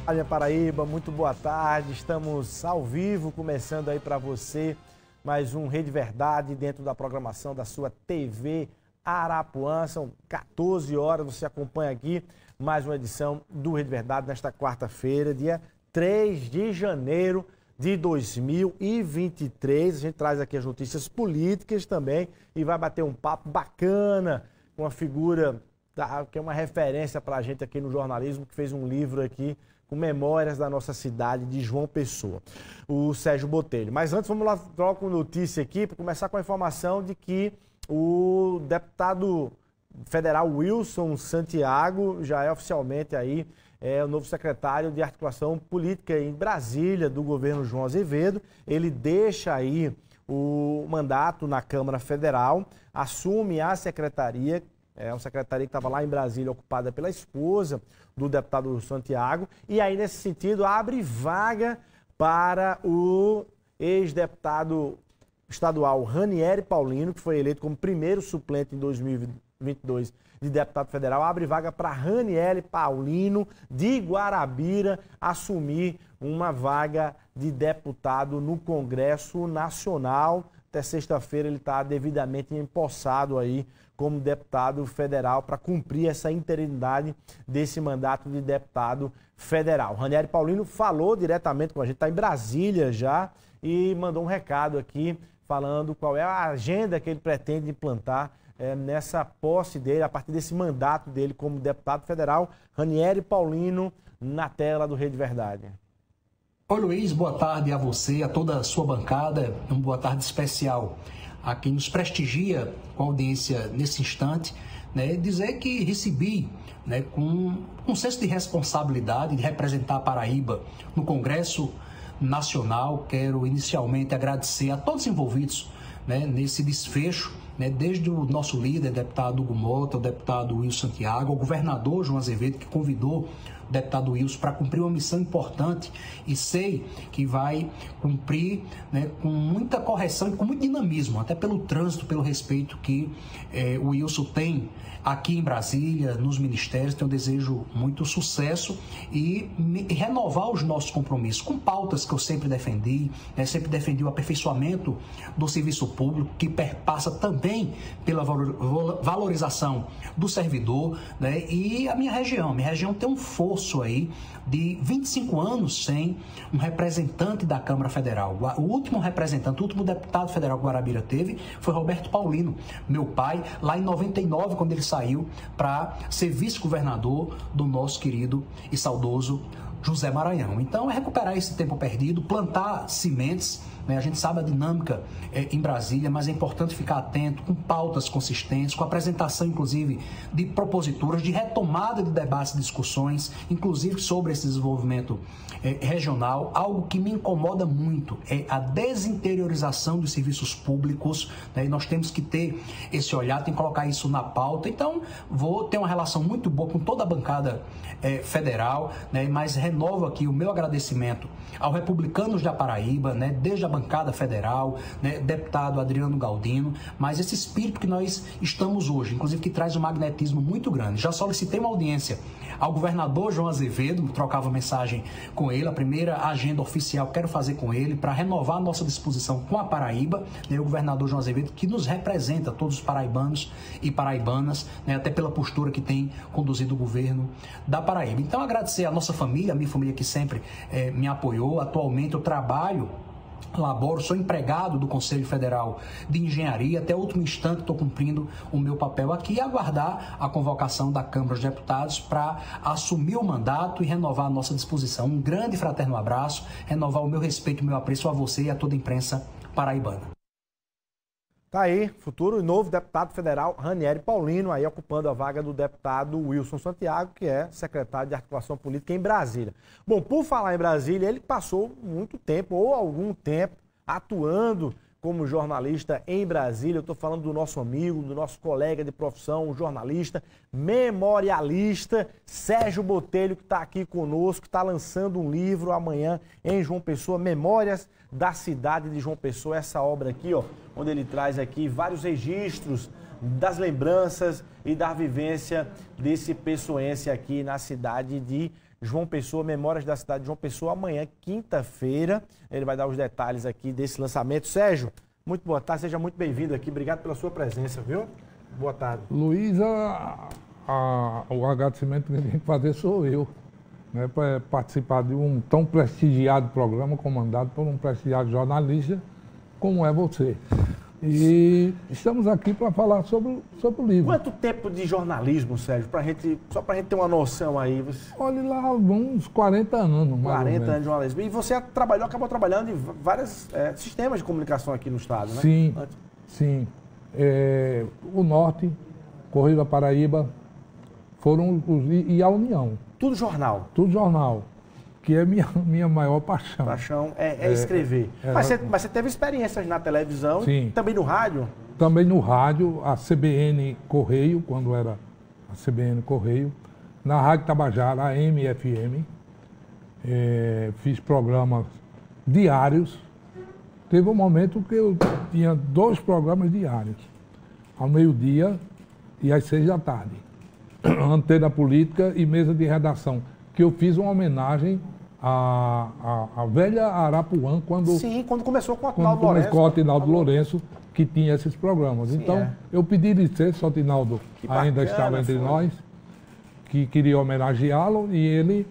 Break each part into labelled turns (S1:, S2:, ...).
S1: Minha Paraíba, muito boa tarde, estamos ao vivo, começando aí para você mais um Rede Verdade dentro da programação da sua TV Arapuã. São 14 horas, você acompanha aqui mais uma edição do Rede Verdade nesta quarta-feira, dia 3 de janeiro de 2023. A gente traz aqui as notícias políticas também e vai bater um papo bacana com uma figura que é uma referência para a gente aqui no jornalismo, que fez um livro aqui com memórias da nossa cidade de João Pessoa, o Sérgio Botelho. Mas antes, vamos lá, troco notícia aqui, para começar com a informação de que o deputado federal Wilson Santiago já é oficialmente aí o novo secretário de articulação política em Brasília do governo João Azevedo. Ele deixa aí o mandato na Câmara Federal, assume a secretaria. É uma secretaria que estava lá em Brasília, ocupada pela esposa do deputado Santiago. E aí, nesse sentido, abre vaga para o ex-deputado estadual Ranieri Paulino, que foi eleito como primeiro suplente em 2022 de deputado federal. Abre vaga para Ranieri Paulino, de Guarabira, assumir uma vaga de deputado no Congresso Nacional. Até sexta-feira ele está devidamente empossado aí como deputado federal para cumprir essa interinidade desse mandato de deputado federal. Ranieri Paulino falou diretamente com a gente, está em Brasília já, e mandou um recado aqui falando qual é a agenda que ele pretende implantar nessa posse dele, a partir desse mandato dele como deputado federal. Ranieri Paulino na tela do Rede Verdade.
S2: Oi, Luiz, boa tarde a você, a toda a sua bancada, uma boa tarde especial a quem nos prestigia com a audiência nesse instante, dizer que recebi com um senso de responsabilidade de representar a Paraíba no Congresso Nacional. Quero inicialmente agradecer a todos os envolvidos nesse desfecho, desde o nosso líder, deputado Hugo Mota, o deputado Wilson Santiago, o governador João Azevedo, que convidou o deputado Wilson para cumprir uma missão importante, e sei que vai cumprir com muita correção e com muito dinamismo, até pelo trânsito, pelo respeito que o Wilson tem aqui em Brasília, nos ministérios. Tenho desejo muito sucesso e renovar os nossos compromissos com pautas que eu sempre defendi, sempre defendi o aperfeiçoamento do serviço público, que perpassa também pela valorização do servidor, e a minha região tem um fosso aí de 25 anos sem um representante da Câmara Federal. O último representante, o último deputado federal que Guarabira teve foi Roberto Paulino, meu pai, lá em 99, quando ele saiu para ser vice-governador do nosso querido e saudoso José Maranhão. Então, é recuperar esse tempo perdido, plantar sementes. A gente sabe a dinâmica em Brasília, mas é importante ficar atento com pautas consistentes, com apresentação, inclusive, de proposituras, de retomada de debates e discussões, inclusive sobre esse desenvolvimento regional. Algo que me incomoda muito é a desinteriorização dos serviços públicos, e nós temos que ter esse olhar, tem que colocar isso na pauta. Então, vou ter uma relação muito boa com toda a bancada federal, mas renovo aqui o meu agradecimento ao Republicanos da Paraíba, desde a bancada federal, deputado Adriano Galdino, mas esse espírito que nós estamos hoje, inclusive, que traz um magnetismo muito grande. Já solicitei uma audiência ao governador João Azevedo, trocava mensagem com ele, a primeira agenda oficial quero fazer com ele para renovar a nossa disposição com a Paraíba, o governador João Azevedo, que nos representa, todos os paraibanos e paraibanas, até pela postura que tem conduzido o governo da Paraíba. Então, agradecer a nossa família, a minha família que sempre me apoiou. Atualmente eu laboro, sou empregado do Conselho Federal de Engenharia. Até o último instante estou cumprindo o meu papel aqui e aguardar a convocação da Câmara dos Deputados para assumir o mandato e renovar a nossa disposição. Um grande e fraterno abraço, renovar o meu respeito e o meu apreço a você e a toda a imprensa paraibana.
S1: Tá aí, futuro e novo deputado federal Ranieri Paulino, aí ocupando a vaga do deputado Wilson Santiago, que é secretário de articulação política em Brasília. Bom, por falar em Brasília, ele passou muito tempo, ou algum tempo, atuando como jornalista em Brasília. Eu estou falando do nosso amigo, do nosso colega de profissão, jornalista, memorialista, Sérgio Botelho, que está aqui conosco, está lançando um livro amanhã em João Pessoa, Memórias da Cidade de João Pessoa. Essa obra aqui, ó, onde ele traz aqui vários registros das lembranças e da vivência desse pessoense aqui na cidade de João Pessoa, Memórias da Cidade de João Pessoa, amanhã, quinta-feira. Ele vai dar os detalhes aqui desse lançamento. Sérgio, muito boa tarde, seja muito bem-vindo aqui. Obrigado pela sua presença, viu? Boa tarde.
S3: Luísa, o agradecimento que tem que fazer sou eu, né, para participar de um tão prestigiado programa comandado por um prestigiado jornalista como é você. E estamos aqui para falar sobre o livro.
S1: Quanto tempo de jornalismo, Sérgio? Só para a gente ter uma noção aí.
S3: Olha lá, uns 40 anos, mais
S1: 40 anos de jornalismo. E você acabou trabalhando em vários sistemas de comunicação aqui no estado, né?
S3: Sim, sim. O Norte, Correio da Paraíba, e a União.
S1: Tudo jornal?
S3: Tudo jornal, que é minha maior paixão.
S1: Paixão é escrever. Mas você teve experiências na televisão,
S3: sim.
S1: Também no rádio?
S3: Também no rádio, a CBN Correio, quando era a CBN Correio, na Rádio Tabajara, a MFM, fiz programas diários. Teve um momento que eu tinha 2 programas diários, ao meio-dia e às 6 da tarde. Antena Política e Mesa de Redação, que eu fiz uma homenagem à velha Arapuã, quando
S1: começou com o Atinaldo Lourenço.
S3: Com o Atinaldo Lourenço, que tinha esses programas. Sim, então, eu pedi licença, o Atinaldo ainda estava entre nós, que queria homenageá-lo, e ele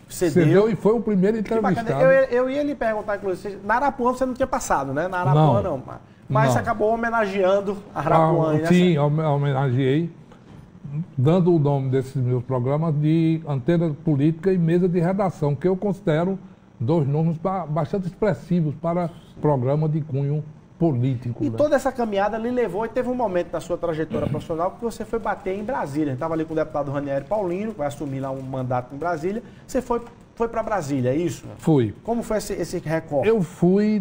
S3: cedeu e foi o primeiro entrevistado.
S1: Eu ia lhe perguntar, inclusive, na Arapuã você não tinha passado, né? Na Arapuã não. Mas você acabou homenageando a Arapuã.
S3: Sim, homenageei, dando o nome desses meus programas de Antena Política e Mesa de Redação, que eu considero 2 nomes bastante expressivos para programa de cunho político.
S1: E toda essa caminhada lhe levou, e teve um momento na sua trajetória profissional que você foi bater em Brasília. Estava ali com o deputado Ranieri Paulino, que vai assumir lá um mandato em Brasília. Você foi para Brasília, é isso?
S3: Fui.
S1: Como foi esse recorte?
S3: Eu fui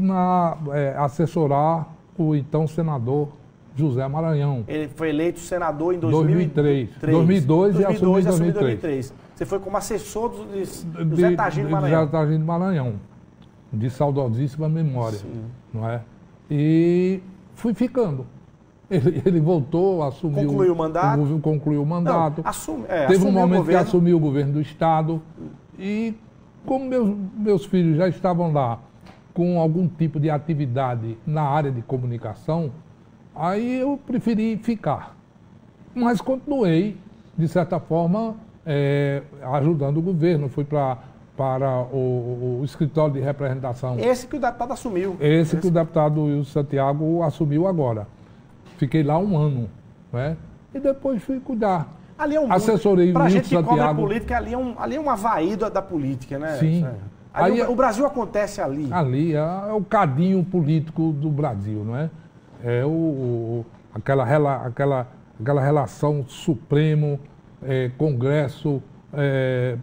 S3: assessorar o então senador José Maranhão.
S1: Ele foi eleito senador em
S3: 2002 e assumiu em 2003.
S1: Você foi como assessor do Zé Targino Maranhão.
S3: Zé Targino Maranhão, de saudosíssima memória.
S1: Sim.
S3: Não é? E fui ficando. Ele voltou, assumiu...
S1: Concluiu o mandato?
S3: Concluiu o mandato.
S1: Não,
S3: teve um momento que assumiu o governo do Estado. E como meus filhos já estavam lá com algum tipo de atividade na área de comunicação, aí eu preferi ficar. Mas continuei, de certa forma, ajudando o governo. Fui para o escritório de representação.
S1: Esse que o deputado assumiu.
S3: Esse que o deputado Wilson Santiago assumiu agora. Fiquei lá 1 ano, né? E depois fui cuidar.
S1: Ali é um
S3: assessorei
S1: para a gente que
S3: Santiago.
S1: cobra política, ali é um Havaí da política, né?
S3: Sim.
S1: Ali, o Brasil acontece ali.
S3: Ali é o cadinho político do Brasil, não é? É aquela relação Supremo, Congresso,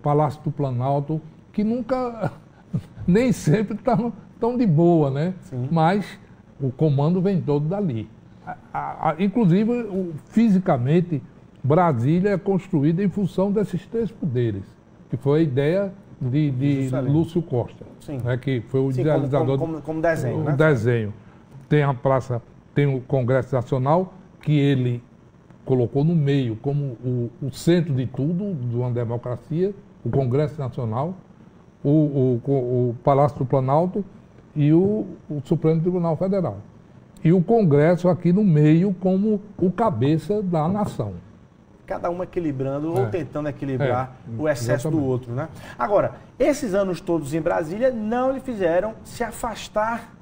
S3: Palácio do Planalto, que nunca, nem sempre estão de boa, né?
S1: Sim.
S3: Mas o comando vem todo dali. Inclusive, fisicamente, Brasília é construída em função desses 3 poderes, que foi a ideia de Lúcio Costa, né, que foi o idealizador.
S1: Como desenho, né?
S3: Desenho. Tem a praça, tem o Congresso Nacional, que ele colocou no meio como o centro de tudo, de uma democracia, o Congresso Nacional, o Palácio do Planalto e o Supremo Tribunal Federal. E o Congresso aqui no meio como o cabeça da nação.
S1: Cada um equilibrando ou tentando equilibrar o excesso
S3: exatamente.
S1: do outro, né? Agora, esses anos todos em Brasília não lhe fizeram se afastar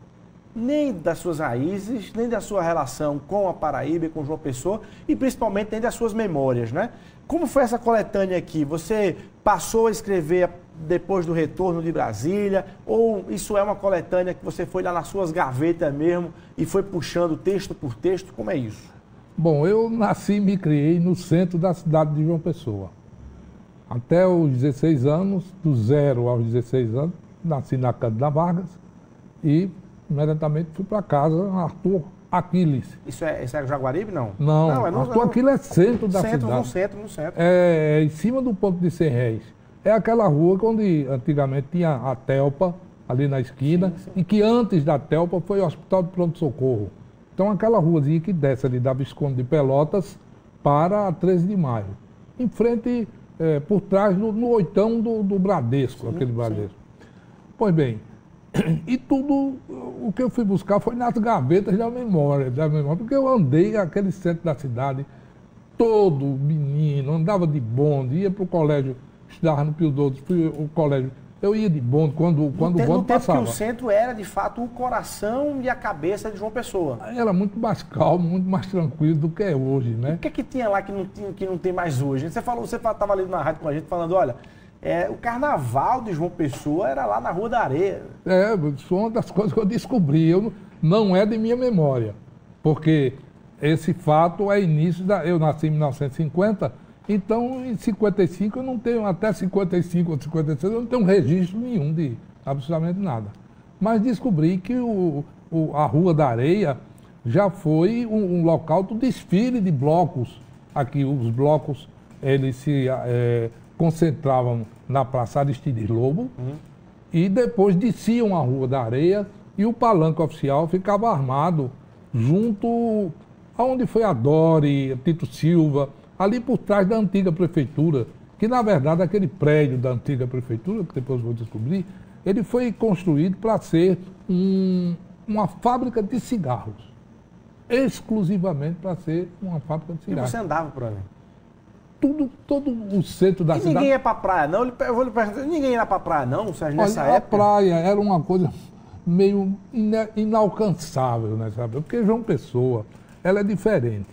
S1: nem das suas raízes, nem da sua relação com a Paraíba e com João Pessoa, e principalmente nem das suas memórias, né? Como foi essa coletânea aqui? Você passou a escrever depois do retorno de Brasília, ou isso é uma coletânea que você foi lá nas suas gavetas mesmo e foi puxando texto por texto? Como é isso?
S3: Bom, eu nasci e me criei no centro da cidade de João Pessoa. Até os 16 anos, do 0 aos 16 anos, nasci na Cândido Vargas e imediatamente fui para casa, Arthur Aquiles.
S1: Isso é Jaguaribe, não?
S3: Não, Arthur Aquiles é centro da cidade.
S1: No centro.
S3: É em cima do ponto de 100 réis. É aquela rua onde antigamente tinha a Telpa, ali na esquina, sim. E que antes da Telpa foi o Hospital de Pronto-Socorro. Então aquela ruazinha que desce ali da Visconde de Pelotas para a 13 de Maio. Em frente por trás, no oitão do Bradesco, aquele Bradesco. Pois bem, e tudo, o que eu fui buscar foi nas gavetas da memória, porque eu andei aquele centro da cidade, todo menino, andava de bonde, ia para o colégio, estudava no Pio XII, fui ao colégio, eu ia de bonde quando o bonde passava.
S1: Que o centro era, de fato, o coração e a cabeça de João Pessoa.
S3: Era muito mais calmo, muito mais tranquilo do que é hoje, né?
S1: O que tinha lá que não tem mais hoje? Você estava ali na rádio com a gente falando, olha, o carnaval de João Pessoa era lá na Rua da Areia.
S3: Isso foi uma das coisas que eu descobri. Não é de minha memória, porque esse fato é início eu nasci em 1950, então em 55 eu não tenho, até 55 ou 56, eu não tenho registro nenhum de absolutamente nada. Mas descobri que a Rua da Areia já foi um local do desfile de blocos. Aqui os blocos, eles se concentravam na Praça Aristides Lobo e depois desciam a Rua da Areia e o palanque oficial ficava armado junto aonde foi a Dori, Tito Silva, ali por trás da antiga prefeitura, que na verdade aquele prédio da antiga prefeitura, que depois vou descobrir, ele foi construído para ser uma fábrica de cigarros. Exclusivamente para ser uma fábrica de cigarros.
S1: E você andava por ali?
S3: Todo o centro da cidade.
S1: Ninguém ia para a praia, não? Eu vou lhe perguntar, ninguém ia para a praia, não, Sérgio, nessa
S3: época?
S1: A
S3: praia era uma coisa meio inalcançável, né, sabe? Porque João Pessoa, ela é diferente.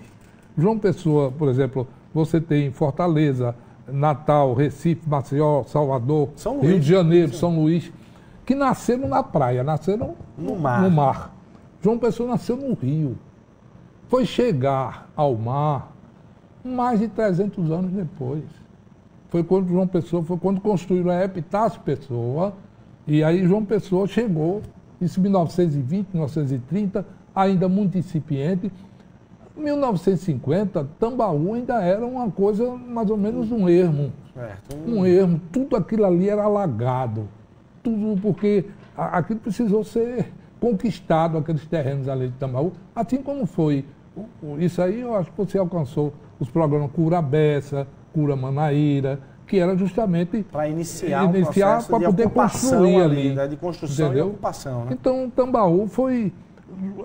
S3: João Pessoa, por exemplo, você tem Fortaleza, Natal, Recife, Maceió, Salvador, Rio de Janeiro, São Luís, que nasceram na praia, nasceram no mar. João Pessoa nasceu no Rio. Foi chegar ao mar mais de 300 anos depois. Foi quando João Pessoa, foi quando construíram a Epitácio Pessoa, e aí João Pessoa chegou, isso em 1920, 1930, ainda muito incipiente. Em 1950, Tambaú ainda era uma coisa, mais ou menos um ermo. Um ermo. Tudo aquilo ali era alagado. Tudo porque aquilo precisou ser conquistado, aqueles terrenos ali de Tambaú. Assim como foi. Isso aí eu acho que você alcançou os programas Cura Bessa, Cura Manaíra, que era justamente
S1: para iniciar para
S3: poder construir ali,
S1: né? De construção, entendeu? E ocupação. Né?
S3: Então, Tambaú foi...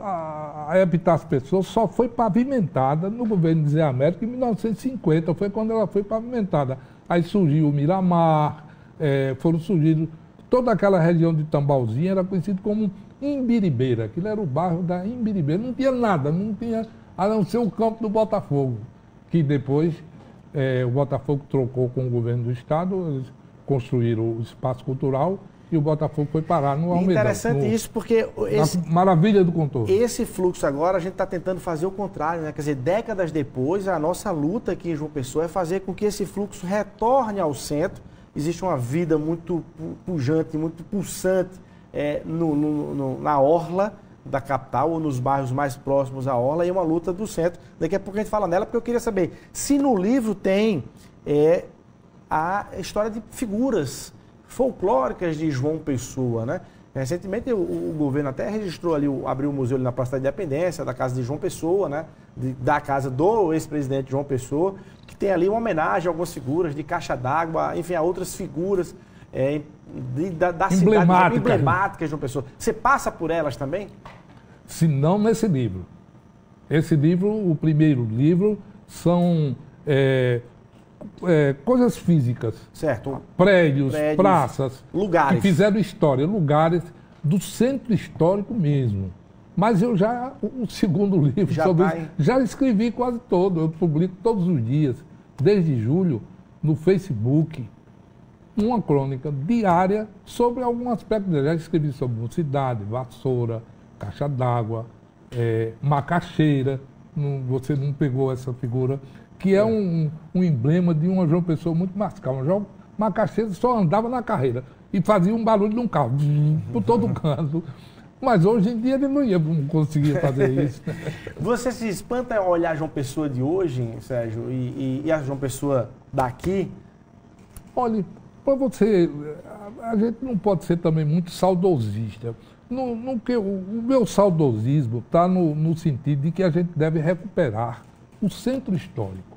S3: A Epitácio Pessoa só foi pavimentada no governo de Zé Américo em 1950, foi quando ela foi pavimentada. Aí surgiu o Miramar, foram surgindo... Toda aquela região de Tambauzinho era conhecido como Imbiribeira, aquilo era o bairro da Imbiribeira, não tinha nada, não tinha, a não ser o campo do Botafogo, que depois o Botafogo trocou com o governo do estado, eles construíram o espaço cultural e o Botafogo foi parar no Almedão.
S1: Interessante isso, porque...
S3: Maravilha do contorno.
S1: Esse fluxo agora, a gente está tentando fazer o contrário, né? Quer dizer, décadas depois, a nossa luta aqui em João Pessoa é fazer com que esse fluxo retorne ao centro. Existe uma vida muito pujante, muito pulsante na orla da capital ou nos bairros mais próximos à orla, e é uma luta do centro. Daqui a pouco a gente fala nela, porque eu queria saber se no livro tem a história de figuras folclóricas de João Pessoa, né? Recentemente o governo até registrou ali, abriu um museu ali na Praça da Independência, da casa de João Pessoa, né? Da casa do ex-presidente João Pessoa, que tem ali uma homenagem a algumas figuras de caixa d'água, enfim, a outras figuras da cidade emblemáticas de João Pessoa. Você passa por elas também?
S3: Se não nesse livro. Esse livro, o primeiro livro, são coisas físicas.
S1: Certo.
S3: Prédios, praças.
S1: Lugares.
S3: Que fizeram história, lugares do centro histórico mesmo. Mas eu o segundo livro sobre isso, já escrevi quase todo. Eu publico todos os dias, desde julho, no Facebook, uma crônica diária sobre algum aspecto dele. Já escrevi sobre mocidade, vassoura, caixa d'água, macaxeira. Você não pegou essa figura, que é um emblema de uma João Pessoa muito mais calma. Macaxeira só andava na carreira e fazia um barulho de um carro, por todo canto. Mas hoje em dia ele não ia conseguir fazer isso.
S1: Você se espanta ao olhar a João Pessoa de hoje, Sérgio, e a João Pessoa daqui?
S3: Olha, para você, a gente não pode ser também muito saudosista. O meu saudosismo está no sentido de que a gente deve recuperar o centro histórico.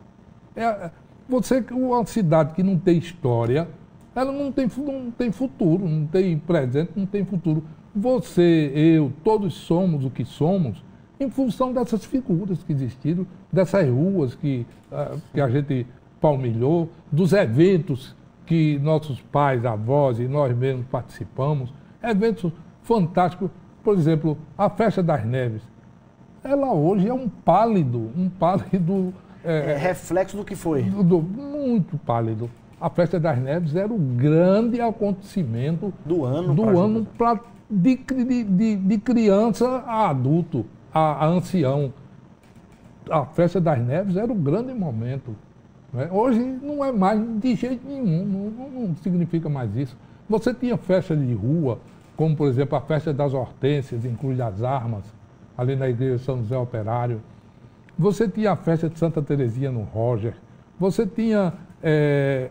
S3: Uma cidade que não tem história, ela não tem futuro, não tem presente, não tem futuro. Você, eu, todos somos o que somos em função dessas figuras que existiram, dessas ruas que a gente palmilhou, dos eventos que nossos pais, avós e nós mesmos participamos, eventos fantásticos. Por exemplo, a Festa das Neves. Ela hoje é um pálido.
S1: Reflexo do que foi.
S3: Muito pálido. A Festa das Neves era o grande acontecimento
S1: do ano
S3: de criança a adulto, a ancião. A Festa das Neves era o grande momento. Né? Hoje não é mais de jeito nenhum, não significa mais isso. Você tinha festas de rua, como por exemplo a Festa das Hortênsias, em Cruz das Armas, ali na Igreja de São José Operário. Você tinha a festa de Santa Terezinha no Roger. Você tinha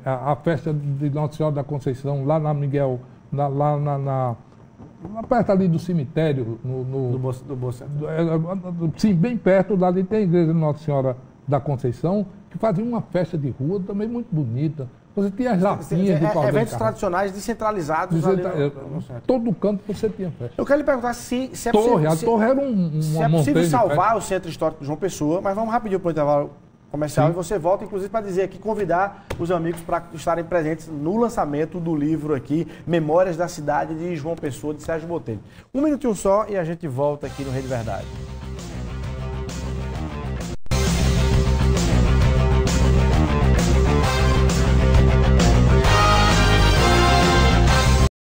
S3: a festa de Nossa Senhora da Conceição, lá na Miguel, perto ali do cemitério.
S1: Do Bolsa.
S3: Sim, bem perto, dali tem a Igreja de Nossa Senhora da Conceição, que fazia uma festa de rua também muito bonita. Você tinha as lapinhas do Cordão
S1: eventos tradicionais descentralizados.
S3: Todo canto você tinha festa.
S1: Eu quero lhe perguntar se é
S3: possível... A Torre era
S1: se é possível salvar o Centro Histórico de João Pessoa, mas vamos rapidinho para o intervalo comercial. Sim. E você volta, inclusive, para dizer aqui, convidar os amigos para estarem presentes no lançamento do livro aqui, Memórias da Cidade de João Pessoa, de Sérgio Botelho. Um minutinho só e a gente volta aqui no Rede Verdade.